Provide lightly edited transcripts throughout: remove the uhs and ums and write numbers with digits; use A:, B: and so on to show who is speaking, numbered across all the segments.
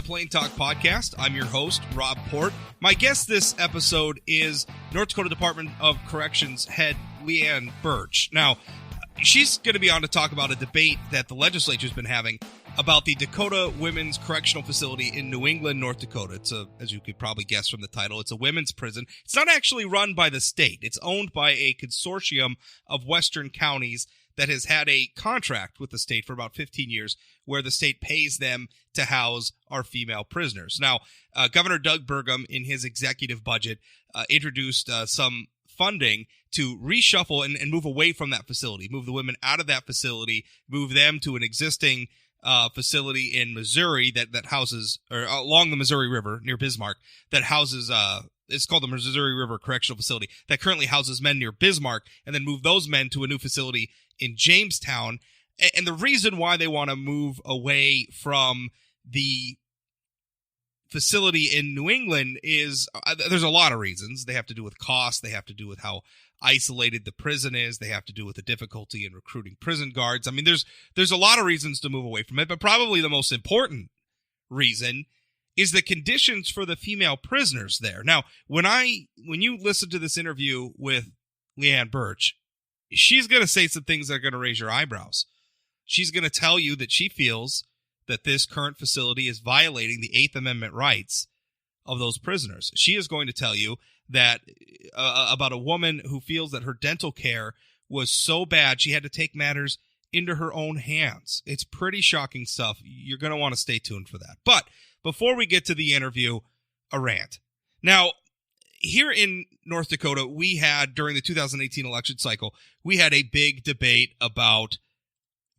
A: Plain Talk Podcast. I'm your host, Rob Port. My guest this episode is North Dakota Department of Corrections head Leann Bertsch. Now, she's going to be on to talk about a debate that the legislature's been having about the Dakota Women's Correctional Facility in New England, North Dakota. It's as you could probably guess from the title, it's a women's prison. It's not actually run by the state. It's owned by a consortium of western counties that has had a contract with the state for about 15 years where the state pays them to house our female prisoners. Now, Governor Doug Burgum, in his executive budget, introduced some funding to reshuffle and move away from that facility, move the women out of that facility, move them to an existing facility in Missouri that houses, or along the Missouri River near Bismarck, that houses, it's called the Missouri River Correctional Facility, that currently houses men near Bismarck, and then move those men to a new facility in Jamestown. And the reason why they want to move away from the facility in New England is there's a lot of reasons. They have to do with cost. They have to do with how isolated the prison is. They have to do with the difficulty in recruiting prison guards. I mean, there's a lot of reasons to move away from it, but probably the most important reason is the conditions for the female prisoners there. Now, when you listen to this interview with Leann Bertsch, she's going to say some things that are going to raise your eyebrows. She's going to tell you that she feels that this current facility is violating the Eighth Amendment rights of those prisoners. She is going to tell you that about a woman who feels that her dental care was so bad she had to take matters into her own hands. It's pretty shocking stuff. You're going to want to stay tuned for that. But before we get to the interview, a rant. Now, here in North Dakota, we had, during the 2018 election cycle, we had a big debate about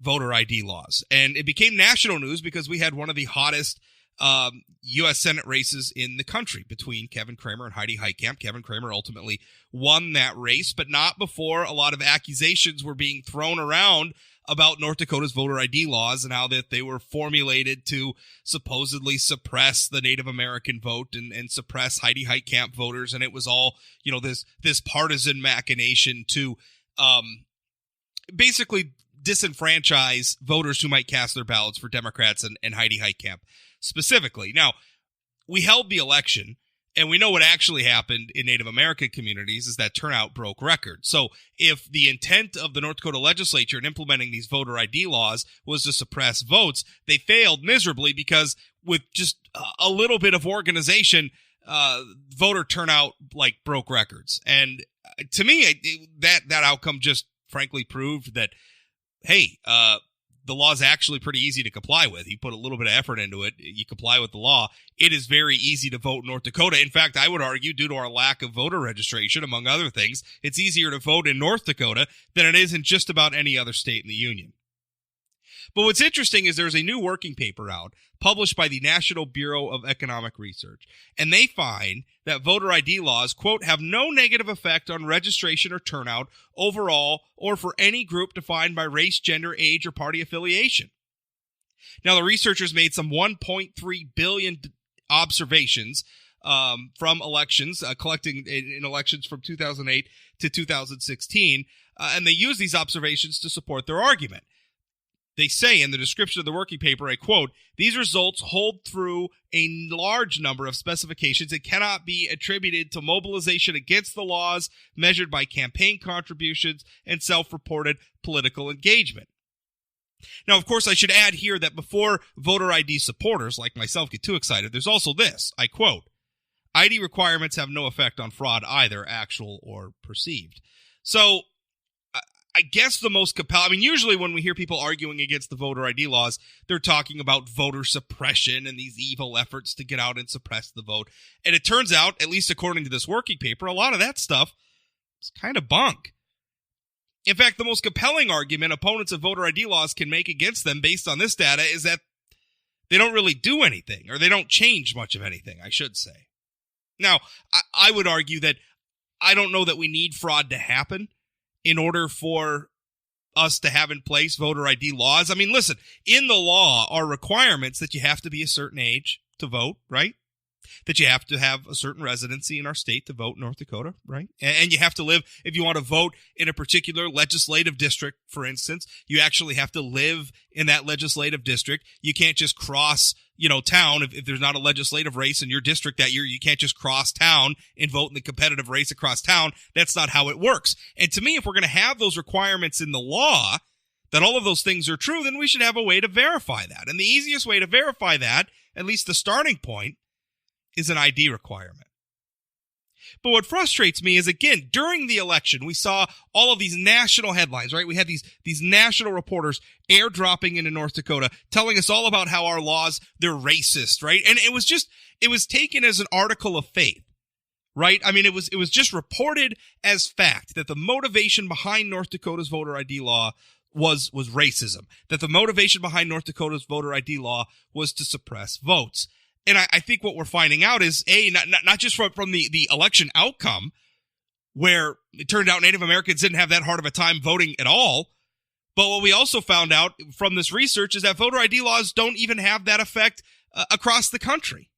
A: voter ID laws. And it became national news because we had one of the hottest U.S. Senate races in the country between Kevin Cramer and Heidi Heitkamp. Kevin Cramer ultimately won that race, but not before a lot of accusations were being thrown around about North Dakota's voter ID laws and how that they were formulated to supposedly suppress the Native American vote and suppress Heidi Heitkamp voters. And it was all, this partisan machination to basically disenfranchise voters who might cast their ballots for Democrats and Heidi Heitkamp specifically. Now, we held the election, and we know what actually happened in Native American communities is that turnout broke records. So if the intent of the North Dakota legislature in implementing these voter ID laws was to suppress votes, they failed miserably because with just a little bit of organization, voter turnout broke records. And to me, that outcome just frankly proved that, hey, the law is actually pretty easy to comply with. You put a little bit of effort into it, you comply with the law. It is very easy to vote in North Dakota. In fact, I would argue, due to our lack of voter registration, among other things, it's easier to vote in North Dakota than it is in just about any other state in the union. But what's interesting is there's a new working paper out published by the National Bureau of Economic Research, and they find that voter ID laws, quote, have no negative effect on registration or turnout overall or for any group defined by race, gender, age, or party affiliation. Now, the researchers made some 1.3 billion observations from elections, collecting in elections from 2008 to 2016, and they use these observations to support their argument. They say in the description of the working paper, I quote, these results hold through a large number of specifications and cannot be attributed to mobilization against the laws measured by campaign contributions and self-reported political engagement. Now, of course, I should add here that before voter ID supporters like myself get too excited, there's also this, I quote, ID requirements have no effect on fraud either, actual or perceived. So, I guess the most compelling, usually when we hear people arguing against the voter ID laws, they're talking about voter suppression and these evil efforts to get out and suppress the vote. And it turns out, at least according to this working paper, a lot of that stuff is kind of bunk. In fact, the most compelling argument opponents of voter ID laws can make against them based on this data is that they don't really do anything, or they don't change much of anything, I should say. Now, I would argue that I don't know that we need fraud to happen in order for us to have in place voter ID laws. I mean, listen, in the law are requirements that you have to be a certain age to vote, right? That you have to have a certain residency in our state to vote in North Dakota, right? And you have to live, if you want to vote in a particular legislative district, for instance, you actually have to live in that legislative district. You can't just cross, town, if there's not a legislative race in your district that year, you can't just cross town and vote in the competitive race across town. That's not how it works. And to me, if we're going to have those requirements in the law, that all of those things are true, then we should have a way to verify that. And the easiest way to verify that, at least the starting point, is an ID requirement. But what frustrates me is, again, during the election, we saw all of these national headlines, right? We had these national reporters airdropping into North Dakota, telling us all about how our laws, they're racist, right? And it was taken as an article of faith, right? I mean, it was just reported as fact that the motivation behind North Dakota's voter ID law was racism, that the motivation behind North Dakota's voter ID law was to suppress votes. And I think what we're finding out is, not just from the election outcome, where it turned out Native Americans didn't have that hard of a time voting at all, but what we also found out from this research is that voter ID laws don't even have that effect across the country.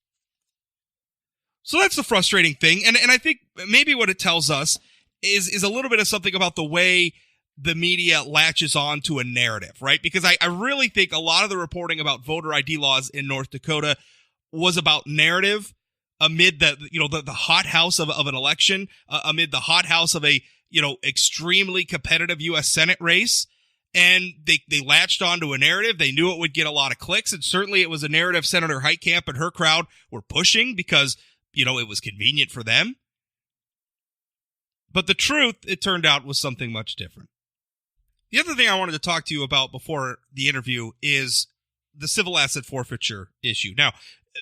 A: So that's the frustrating thing. And I think maybe what it tells us is a little bit of something about the way the media latches on to a narrative, right? Because I really think a lot of the reporting about voter ID laws in North Dakota was about narrative amid the hothouse of an election, amid the hothouse of a extremely competitive U.S. Senate race, and they latched onto a narrative. They knew it would get a lot of clicks, and certainly it was a narrative Senator Heitkamp and her crowd were pushing because it was convenient for them. But the truth, it turned out, was something much different. The other thing I wanted to talk to you about before the interview is the civil asset forfeiture issue. Now,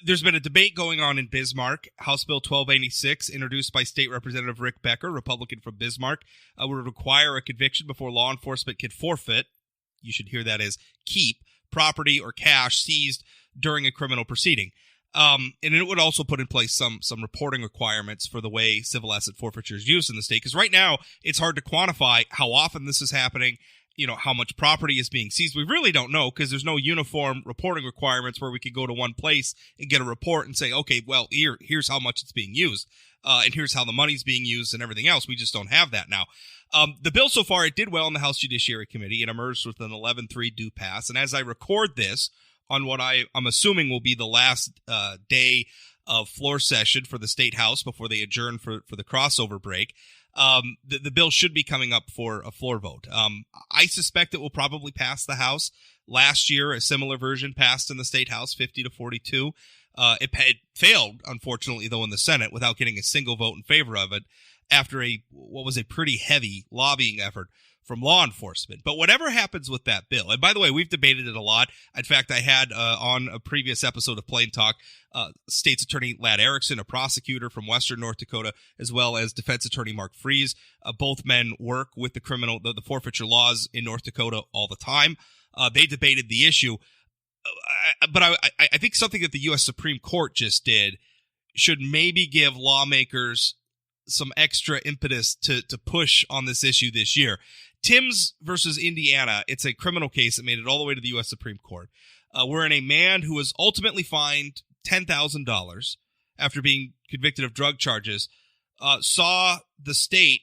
A: there's been a debate going on in Bismarck. House Bill 1286, introduced by State Representative Rick Becker, Republican from Bismarck, would require a conviction before law enforcement can forfeit, you should hear that as keep, property or cash seized during a criminal proceeding. And it would also put in place some reporting requirements for the way civil asset forfeiture is used in the state. Because right now, it's hard to quantify how often this is happening, how much property is being seized. We really don't know because there's no uniform reporting requirements where we could go to one place and get a report and say, okay, well, here's how much it's being used, and here's how the money's being used and everything else. We just don't have that now. The bill so far, it did well in the House Judiciary Committee. It emerged with an 11-3 due pass. And as I record this on what I'm assuming will be the last day of floor session for the State House before they adjourn for the crossover break, the bill should be coming up for a floor vote. I suspect it will probably pass the House. Last year, a similar version passed in the State House, 50-42. It failed, unfortunately, though, in the Senate without getting a single vote in favor of it after what was a pretty heavy lobbying effort from law enforcement. But whatever happens with that bill, and by the way, we've debated it a lot. In fact, I had on a previous episode of Plain Talk, State's Attorney Ladd Erickson, a prosecutor from Western North Dakota, as well as Defense Attorney Mark Fries. Both men work with the forfeiture laws in North Dakota all the time. They debated the issue. But I think something that the U.S. Supreme Court just did should maybe give lawmakers some extra impetus to push on this issue this year. Timms versus Indiana, it's a criminal case that made it all the way to the U.S. Supreme Court, wherein a man who was ultimately fined $10,000 after being convicted of drug charges saw the state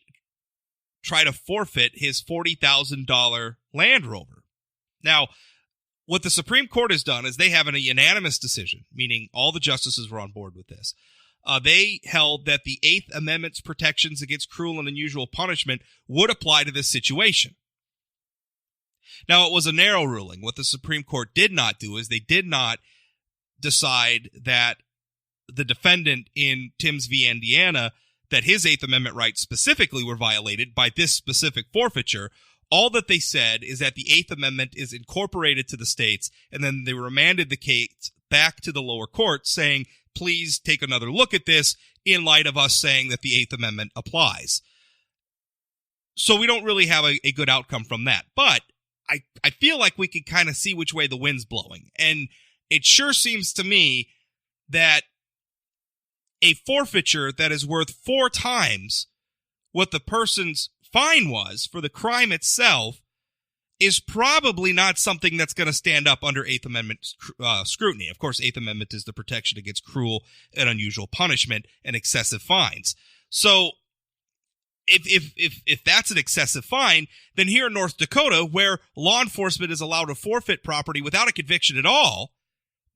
A: try to forfeit his $40,000 Land Rover. Now, what the Supreme Court has done is they have a unanimous decision, meaning all the justices were on board with this. They held that the Eighth Amendment's protections against cruel and unusual punishment would apply to this situation. Now, it was a narrow ruling. What the Supreme Court did not do is they did not decide that the defendant in Timms v. Indiana, that his Eighth Amendment rights specifically were violated by this specific forfeiture. All that they said is that the Eighth Amendment is incorporated to the states, and then they remanded the case back to the lower court saying, please take another look at this in light of us saying that the Eighth Amendment applies. So we don't really have a good outcome from that. But I feel like we can kind of see which way the wind's blowing. And it sure seems to me that a forfeiture that is worth 4 times what the person's fine was for the crime itself is probably not something that's going to stand up under Eighth Amendment scrutiny. Of course, Eighth Amendment is the protection against cruel and unusual punishment and excessive fines. So if that's an excessive fine, then here in North Dakota, where law enforcement is allowed to forfeit property without a conviction at all,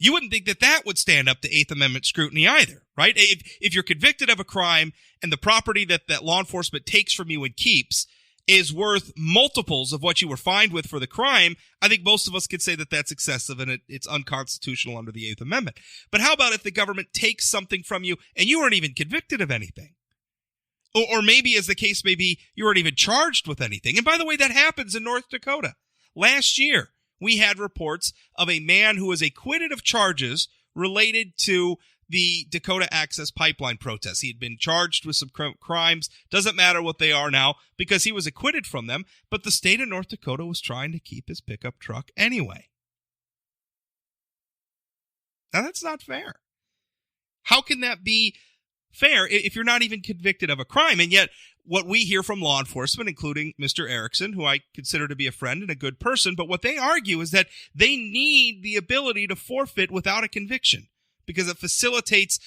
A: You wouldn't think that that would stand up to Eighth Amendment scrutiny either, right? If you're convicted of a crime and the property that law enforcement takes from you and keeps is worth multiples of what you were fined with for the crime, I think most of us could say that that's excessive and it's unconstitutional under the Eighth Amendment. But how about if the government takes something from you and you weren't even convicted of anything? Or maybe, as the case may be, you weren't even charged with anything. And by the way, that happens in North Dakota. Last year, we had reports of a man who was acquitted of charges related to the Dakota Access Pipeline protest. He had been charged with some crimes. Doesn't matter what they are now because he was acquitted from them. But the state of North Dakota was trying to keep his pickup truck anyway. Now, that's not fair. How can that be fair if you're not even convicted of a crime? And yet, what we hear from law enforcement, including Mr. Erickson, who I consider to be a friend and a good person, but what they argue is that they need the ability to forfeit without a conviction because it facilitates,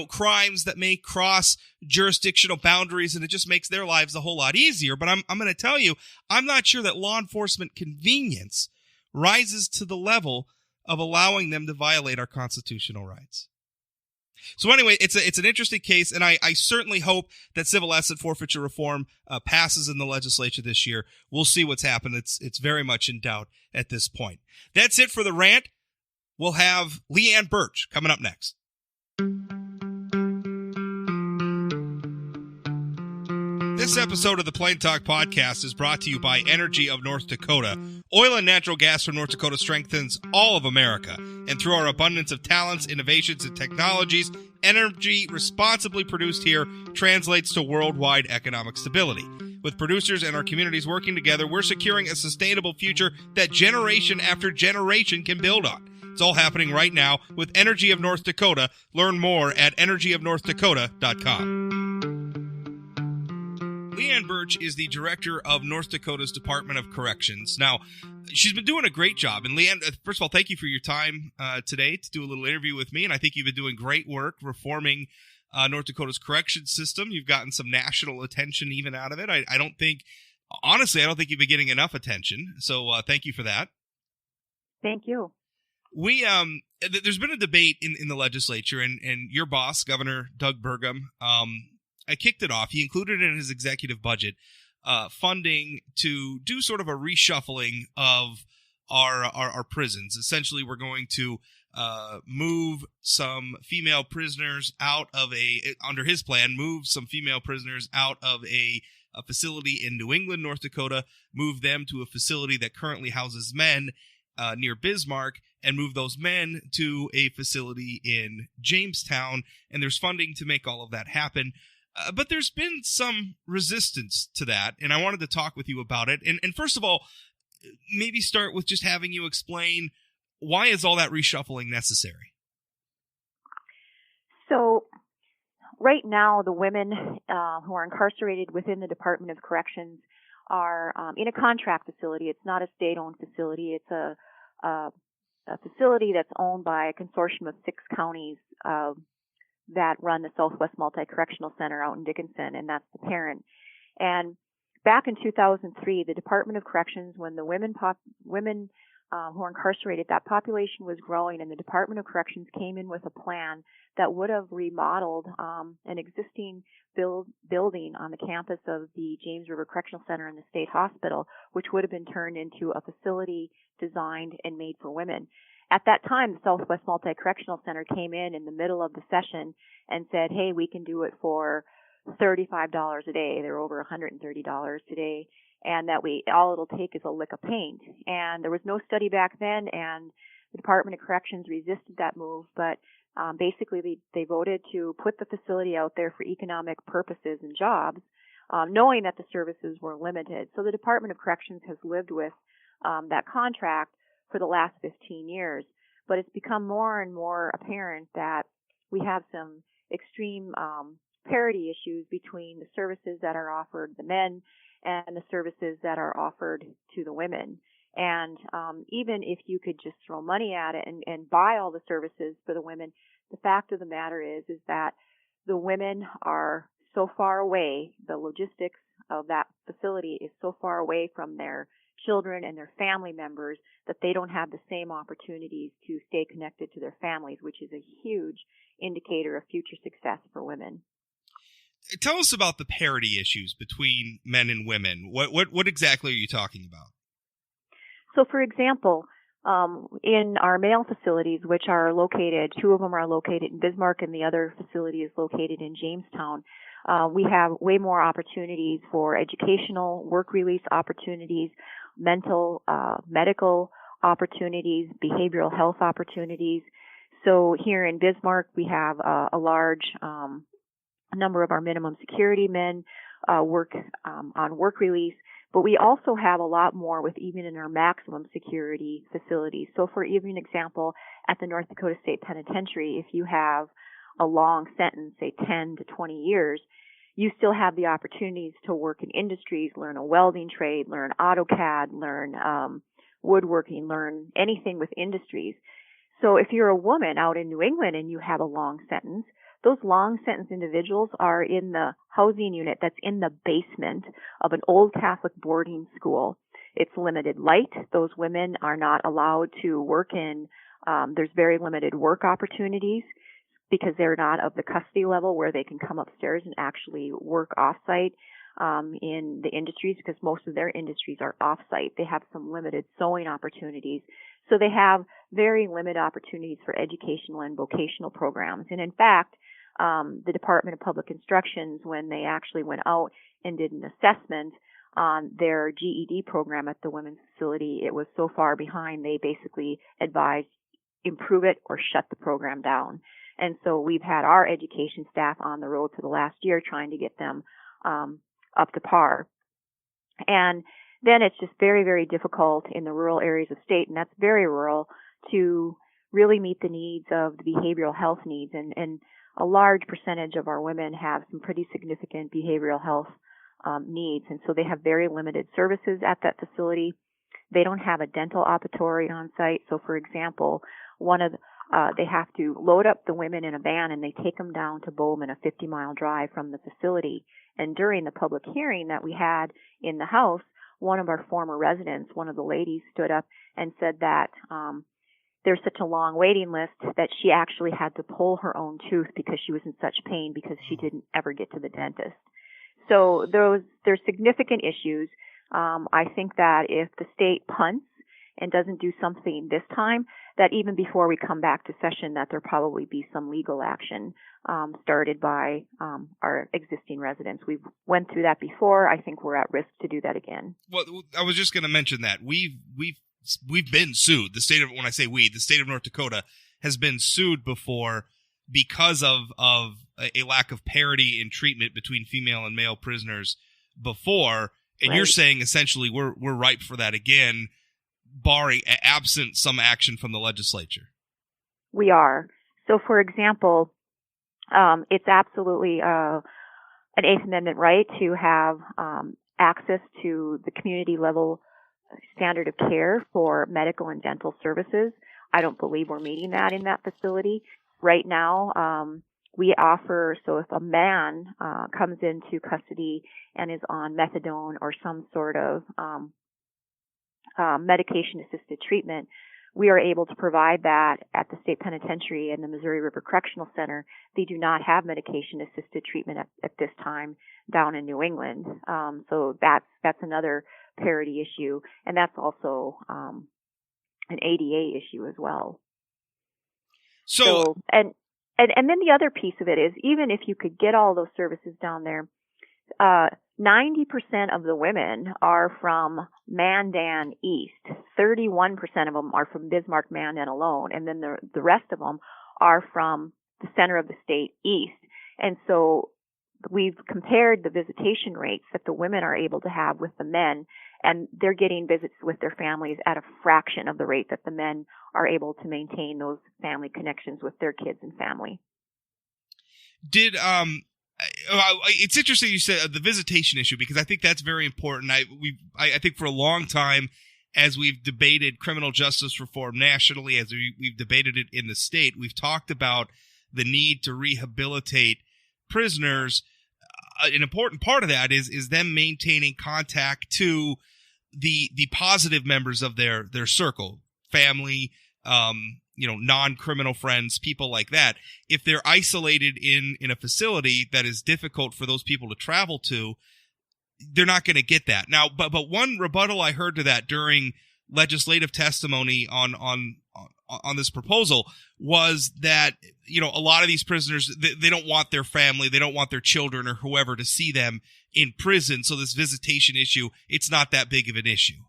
A: crimes that may cross jurisdictional boundaries, and it just makes their lives a whole lot easier. But I'm going to tell you, I'm not sure that law enforcement convenience rises to the level of allowing them to violate our constitutional rights. So anyway, it's an interesting case, and I certainly hope that civil asset forfeiture reform passes in the legislature this year. We'll see what's happened. It's very much in doubt at this point. That's it for the rant. We'll have Leann Bertsch coming up next. This episode of the Plain Talk Podcast is brought to you by Energy of North Dakota. Oil and natural gas from North Dakota strengthens all of America. And through our abundance of talents, innovations, and technologies, energy responsibly produced here translates to worldwide economic stability. With producers and our communities working together, we're securing a sustainable future that generation after generation can build on. It's all happening right now with Energy of North Dakota. Learn more at energyofnorthdakota.com. Leann Bertsch is the director of North Dakota's Department of Corrections. Now, she's been doing a great job. And Leann, first of all, thank you for your time today to do a little interview with me. And I think you've been doing great work reforming North Dakota's correction system. You've gotten some national attention even out of it. I don't think you've been getting enough attention. So thank you for that.
B: Thank you.
A: There's been a debate in the legislature, and your boss, Governor Doug Burgum, I kicked it off. He included in his executive budget funding to do sort of a reshuffling of our prisons. Essentially, we're going to move some female prisoners out of under his plan, move some female prisoners out of a facility in New England, North Dakota, move them to a facility that currently houses men near Bismarck, and move those men to a facility in Jamestown. And there's funding to make all of that happen. But there's been some resistance to that, and I wanted to talk with you about it. And first of all, maybe start with just having you explain, why is all that reshuffling necessary?
B: So right now, the women who are incarcerated within the Department of Corrections are in a contract facility. It's not a state-owned facility. It's a facility that's owned by a consortium of 6 counties that run the Southwest Multi-Correctional Center out in Dickinson, and that's the parent. And back in 2003, the Department of Corrections, when the women who are incarcerated, that population was growing, and the Department of Corrections came in with a plan that would have remodeled an existing building on the campus of the James River Correctional Center and the State Hospital, which would have been turned into a facility designed and made for women. At that time, the Southwest Multi-Correctional Center came in the middle of the session and said, hey, we can do it for $35 a day. They're over $130 today. And that all it'll take is a lick of paint. And there was no study back then, and the Department of Corrections resisted that move. But basically, they voted to put the facility out there for economic purposes and jobs, knowing that the services were limited. So the Department of Corrections has lived with that contract for the last 15 years. But it's become more and more apparent that we have some extreme parity issues between the services that are offered the men and the services that are offered to the women. And even if you could just throw money at it and buy all the services for the women, the fact of the matter is that the women are so far away, the logistics of that facility is so far away from their children and their family members, that they don't have the same opportunities to stay connected to their families, which is a huge indicator of future success for women.
A: Tell us about the parity issues between men and women. What exactly are you talking about?
B: So, for example, in our male facilities, which are located, two of them are located in Bismarck and the other facility is located in Jamestown, we have way more opportunities for educational, work release opportunities, mental, medical opportunities, behavioral health opportunities. So here in Bismarck, we have a large number of our minimum security men work on work release, but we also have a lot more with even in our maximum security facilities. So for even example, at the North Dakota State Penitentiary, if you have a long sentence, say 10 to 20 years, you still have the opportunities to work in industries, learn a welding trade, learn AutoCAD, learn woodworking, learn anything with industries. So if you're a woman out in New England and you have a long sentence, those long sentence individuals are in the housing unit that's in the basement of an old Catholic boarding school. It's limited light. Those women are not allowed to work in, there's very limited work opportunities because they're not of the custody level where they can come upstairs and actually work off-site in the industries, because most of their industries are off-site. They have some limited sewing opportunities. So they have very limited opportunities for educational and vocational programs. And in fact, the Department of Public Instructions, when they actually went out and did an assessment on their GED program at the women's facility, it was so far behind, they basically advised improve it or shut the program down. And so we've had our education staff on the road for the last year trying to get them up to par. And then it's just very, very difficult in the rural areas of state, and that's very rural, to really meet the needs of the behavioral health needs. And a large percentage of our women have some pretty significant behavioral health needs, and so they have very limited services at that facility. They don't have a dental operatory on site. So, for example, they have to load up the women in a van and they take them down to Bowman, a 50-mile drive from the facility. And during the public hearing that we had in the House, one of our former residents, one of the ladies, stood up and said that there's such a long waiting list that she actually had to pull her own tooth because she was in such pain because she didn't ever get to the dentist. So there's significant issues. I think that if the state punts and doesn't do something this time, that even before we come back to session, that there'll probably be some legal action started by our existing residents. We've went through that before. I think we're at risk to do that again.
A: Well, I was just going to mention that we've been sued. The state of, when I say we, the state of North Dakota has been sued before because of a lack of parity in treatment between female and male prisoners before. And
B: Right.
A: You're saying essentially we're ripe for that again, barring absent some action from the legislature.
B: We are. So, for example, it's absolutely an Eighth Amendment right to have access to the community level standard of care for medical and dental services. I don't believe we're meeting that in that facility. Right now, we offer, so if a man comes into custody and is on methadone or some sort of medication-assisted treatment, we are able to provide that at the state penitentiary and the Missouri River Correctional Center. They do not have medication-assisted treatment at this time down in New England. So that's another parity issue, and that's also an ADA issue as well. So and then the other piece of it is, even if you could get all those services down there, 90% of the women are from Mandan East. 31% of them are from Bismarck, Mandan alone, and then the rest of them are from the center of the state east. And so we've compared the visitation rates that the women are able to have with the men, and they're getting visits with their families at a fraction of the rate that the men are able to maintain those family connections with their kids and family.
A: It's interesting you said the visitation issue, because I think that's very important. I think for a long time, as we've debated criminal justice reform nationally, as we've debated it in the state, we've talked about the need to rehabilitate prisoners. An important part of that is them maintaining contact to the positive members of their circle, family, non-criminal friends, people like that, if they're isolated in a facility that is difficult for those people to travel to, they're not going to get that. Now, but one rebuttal I heard to that during legislative testimony on this proposal was that, a lot of these prisoners, they don't want their family, they don't want their children or whoever to see them in prison. So this visitation issue, it's not that big of an issue.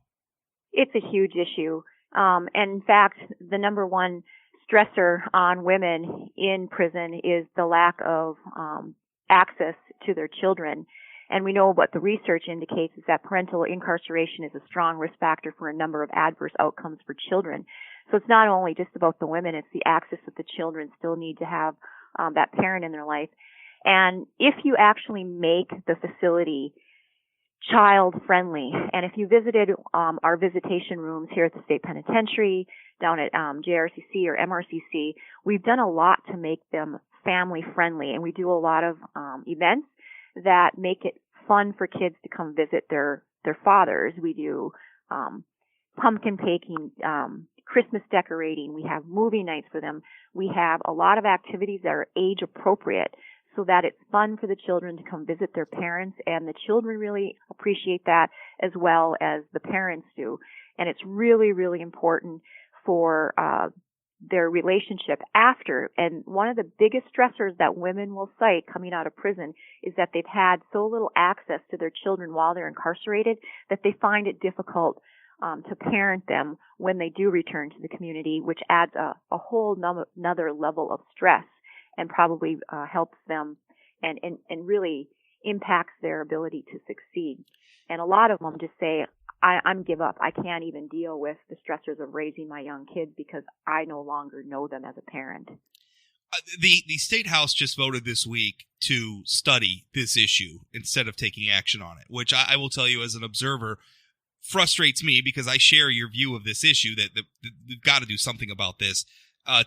B: It's a huge issue. And in fact, the number one stressor on women in prison is the lack of access to their children. And we know what the research indicates is that parental incarceration is a strong risk factor for a number of adverse outcomes for children. So it's not only just about the women, it's the access that the children still need to have that parent in their life. And if you actually make the facility child-friendly, and if you visited our visitation rooms here at the state penitentiary, down at JRCC or MRCC, we've done a lot to make them family-friendly, and we do a lot of events that make it fun for kids to come visit their fathers. We do pumpkin baking, Christmas decorating. We have movie nights for them. We have a lot of activities that are age appropriate so that it's fun for the children to come visit their parents, and the children really appreciate that as well as the parents do. And it's really, really important for their relationship after. And one of the biggest stressors that women will cite coming out of prison is that they've had so little access to their children while they're incarcerated that they find it difficult to parent them when they do return to the community, which adds a whole another level of stress and probably helps them and really impacts their ability to succeed. And a lot of them just say, I'm give up. I can't even deal with the stressors of raising my young kids because I no longer know them as a parent.
A: The State House just voted this week to study this issue instead of taking action on it, which I will tell you as an observer frustrates me because I share your view of this issue that we've got to do something about this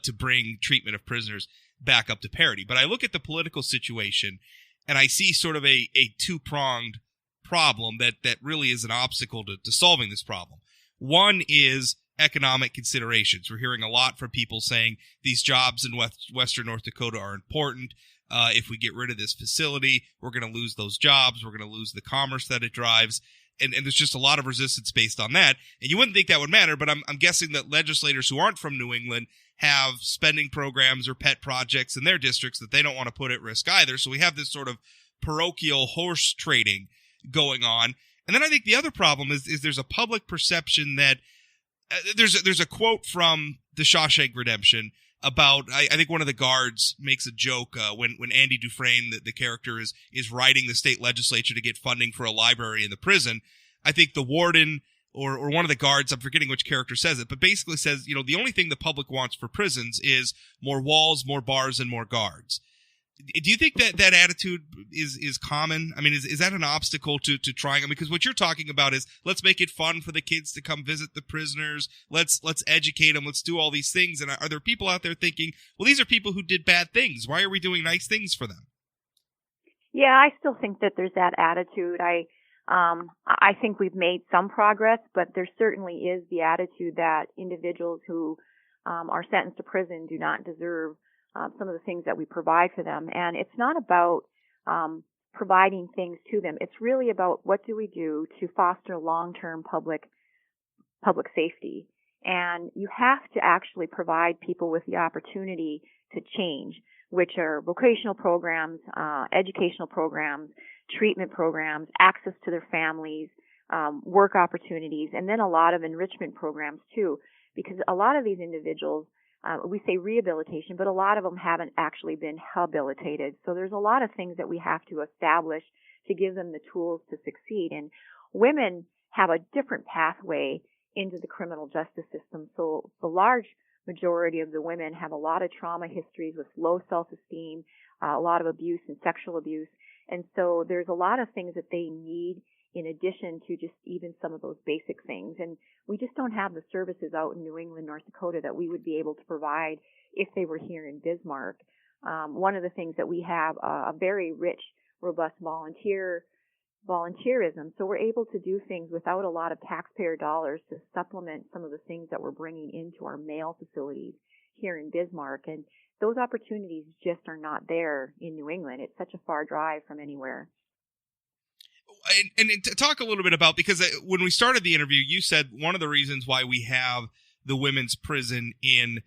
A: to bring treatment of prisoners back up to parity. But I look at the political situation and I see sort of a two-pronged problem that really is an obstacle to solving this problem. One is economic considerations. We're hearing a lot from people saying these jobs in Western North Dakota are important. If we get rid of this facility, we're going to lose those jobs. We're going to lose the commerce that it drives. And there's just a lot of resistance based on that. And you wouldn't think that would matter, but I'm guessing that legislators who aren't from New England have spending programs or pet projects in their districts that they don't want to put at risk either. So we have this sort of parochial horse trading going on. And then I think the other problem is there's a public perception that there's a quote from The Shawshank Redemption about, I think one of the guards makes a joke when Andy Dufresne, the character, is writing the state legislature to get funding for a library in the prison. I think the warden or one of the guards, I'm forgetting which character says it, but basically says, the only thing the public wants for prisons is more walls, more bars, and more guards. Do you think that attitude is common? I mean, is that an obstacle to trying it? Because what you're talking about is let's make it fun for the kids to come visit the prisoners. Let's educate them. Let's do all these things. And are there people out there thinking, well, these are people who did bad things. Why are we doing nice things for them?
B: Yeah, I still think that there's that attitude. I think we've made some progress, but there certainly is the attitude that individuals who are sentenced to prison do not deserve some of the things that we provide for them. And it's not about providing things to them. It's really about what do we do to foster long-term public safety. And you have to actually provide people with the opportunity to change, which are vocational programs, educational programs, treatment programs, access to their families, work opportunities, and then a lot of enrichment programs too, because a lot of these individuals, we say rehabilitation, but a lot of them haven't actually been habilitated. So there's a lot of things that we have to establish to give them the tools to succeed. And women have a different pathway into the criminal justice system. So the large majority of the women have a lot of trauma histories with low self-esteem, a lot of abuse and sexual abuse. And so there's a lot of things that they need in addition to just even some of those basic things. And we just don't have the services out in New England, North Dakota that we would be able to provide if they were here in Bismarck. One of the things that we have a very rich, robust volunteer volunteerism. So we're able to do things without a lot of taxpayer dollars to supplement some of the things that we're bringing into our male facilities here in Bismarck. And those opportunities just are not there in New England. It's such a far drive from anywhere.
A: And to talk a little bit about, because when we started the interview, you said one of the reasons why we have the women's prison in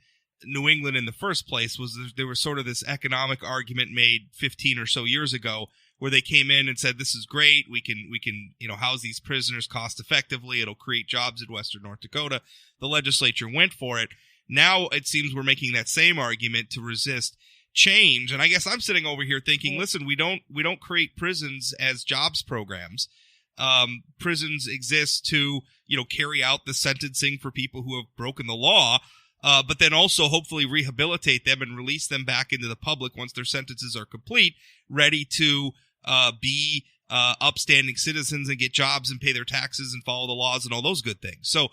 A: New England in the first place was there was sort of this economic argument made 15 or so years ago where they came in and said, this is great, we can house these prisoners cost effectively, it'll create jobs in western North Dakota. The legislature went for it. Now it seems we're making that same argument to resist change. And I guess I'm sitting over here thinking, listen, we don't create prisons as jobs programs. Prisons exist to, carry out the sentencing for people who have broken the law, but then also hopefully rehabilitate them and release them back into the public once their sentences are complete, ready to be upstanding citizens and get jobs and pay their taxes and follow the laws and all those good things. So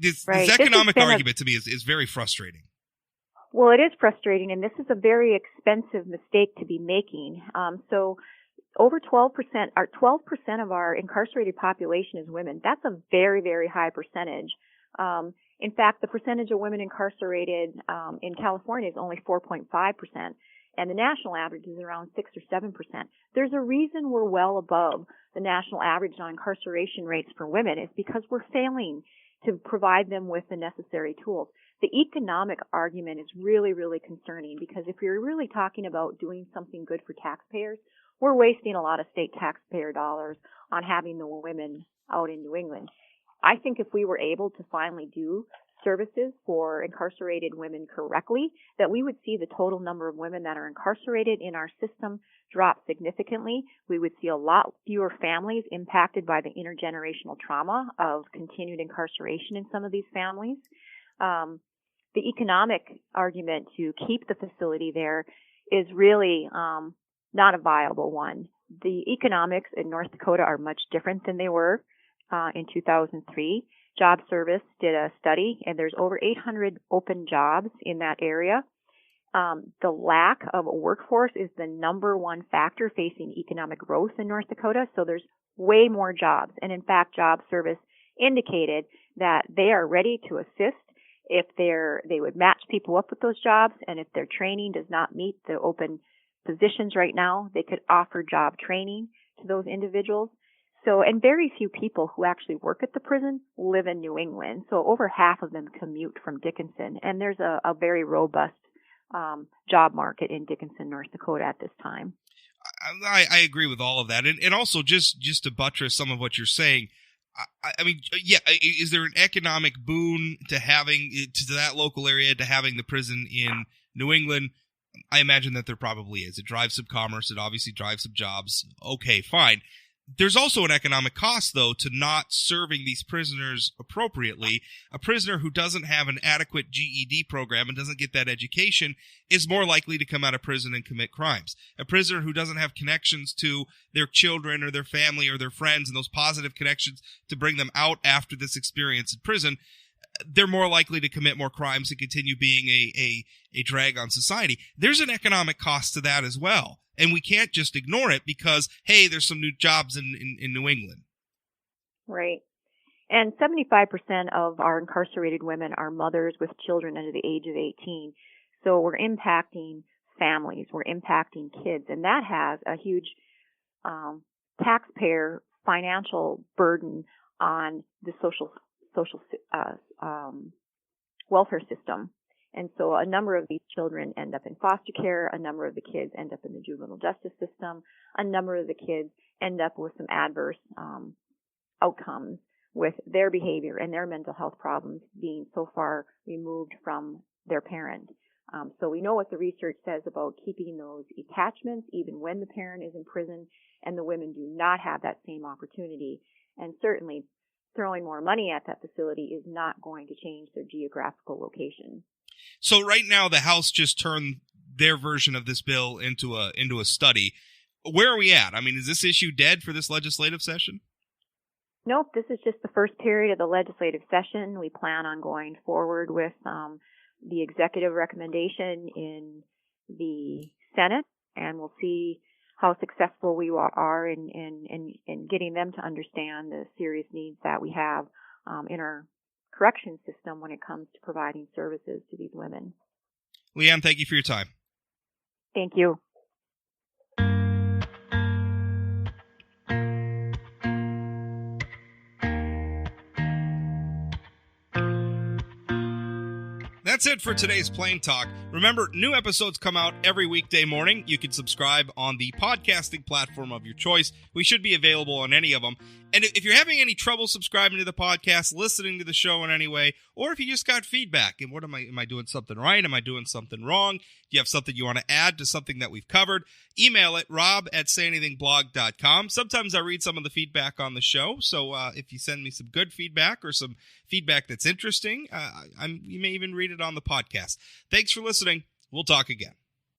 A: this economic argument to me is very frustrating.
B: Well, it is frustrating, and this is a very expensive mistake to be making. So over 12% of our incarcerated population is women. That's a very, very high percentage. In fact, the percentage of women incarcerated in California is only 4.5%, and the national average is around 6 or 7%. There's a reason we're well above the national average on incarceration rates for women. It's because we're failing to provide them with the necessary tools. The economic argument is really, really concerning, because if you're really talking about doing something good for taxpayers, we're wasting a lot of state taxpayer dollars on having the women out in New England. I think if we were able to finally do services for incarcerated women correctly, that we would see the total number of women that are incarcerated in our system drop significantly. We would see a lot fewer families impacted by the intergenerational trauma of continued incarceration in some of these families. The economic argument to keep the facility there is really not a viable one. The economics in North Dakota are much different than they were in 2003. Job Service did a study, and there's over 800 open jobs in that area. The lack of a workforce is the number one factor facing economic growth in North Dakota, so there's way more jobs. And in fact, Job Service indicated that they are ready to assist if they would match people up with those jobs, and if their training does not meet the open positions right now, they could offer job training to those individuals. So, and very few people who actually work at the prison live in New England. So over half of them commute from Dickinson, and there's a very robust job market in Dickinson, North Dakota at this time.
A: I agree with all of that. And also just to buttress some of what you're saying, I mean, yeah, is there an economic boon to having to that local area, to having the prison in New England? I imagine that there probably is. It drives some commerce. It obviously drives some jobs. Okay, fine. There's also an economic cost, though, to not serving these prisoners appropriately. A prisoner who doesn't have an adequate GED program and doesn't get that education is more likely to come out of prison and commit crimes. A prisoner who doesn't have connections to their children or their family or their friends and those positive connections to bring them out after this experience in prison, they're more likely to commit more crimes and continue being a drag on society. There's an economic cost to that as well. And we can't just ignore it because, hey, there's some new jobs in New England.
B: Right. And 75% of our incarcerated women are mothers with children under the age of 18. So we're impacting families. We're impacting kids. And that has a huge taxpayer financial burden on the social welfare system. And so a number of these children end up in foster care, a number of the kids end up in the juvenile justice system, a number of the kids end up with some adverse outcomes with their behavior and their mental health problems being so far removed from their parent. So we know what the research says about keeping those attachments even when the parent is in prison, and the women do not have that same opportunity. And certainly throwing more money at that facility is not going to change their geographical location.
A: So right now, the House just turned their version of this bill into a study. Where are we at? I mean, is this issue dead for this legislative session?
B: Nope, this is just the first period of the legislative session. We plan on going forward with the executive recommendation in the Senate, and we'll see how successful we are in getting them to understand the serious needs that we have in our correction system when it comes to providing services to these women.
A: Leann, thank you for your time.
B: Thank you.
A: That's it for today's Plain Talk. Remember, new episodes come out every weekday morning. You can subscribe on the podcasting platform of your choice. We should be available on any of them. And if you're having any trouble subscribing to the podcast, listening to the show in any way, or if you just got feedback, and what am I doing something right? Am I doing something wrong? Do you have something you want to add to something that we've covered? Email it, rob@sayanythingblog.com. Sometimes I read some of the feedback on the show, so if you send me some good feedback or some feedback that's interesting, you may even read it on the podcast. Thanks for listening. We'll talk again.